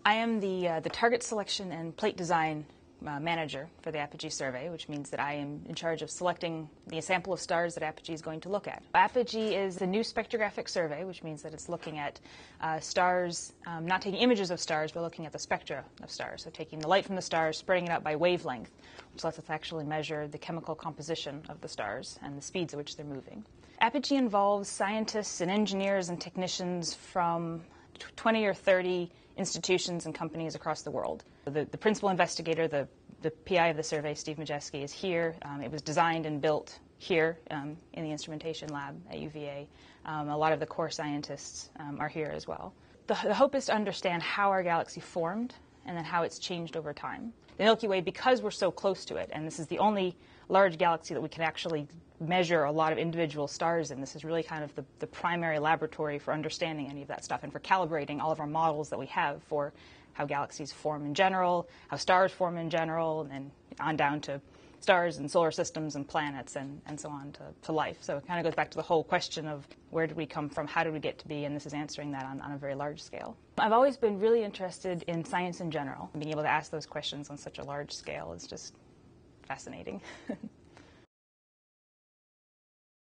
I am the target selection and plate design manager for the Apogee survey, which means that I am in charge of selecting the sample of stars that Apogee is going to look at. Apogee is a new spectrographic survey, which means that it's looking at stars, not taking images of stars, but looking at the spectra of stars. So taking the light from the stars, spreading it out by wavelength, which lets us actually measure the chemical composition of the stars and the speeds at which they're moving. Apogee involves scientists and engineers and technicians from 20 or 30 institutions and companies across the world. The principal investigator, the PI of the survey, Steve Majeski, is here. It was designed and built here in the instrumentation lab at UVA. A lot of the core scientists are here as well. The hope is to understand how our galaxy formed and then how it's changed over time. The Milky Way, because we're so close to it, and this is the only large galaxy that we can actually measure a lot of individual stars in, this is really kind of the primary laboratory for understanding any of that stuff and for calibrating all of our models that we have for how galaxies form in general, how stars form in general, and then on down to stars and solar systems and planets and so on to life. So it kind of goes back to the whole question of where did we come from, how did we get to be, and this is answering that on a very large scale. I've always been really interested in science in general. Being able to ask those questions on such a large scale is just fascinating.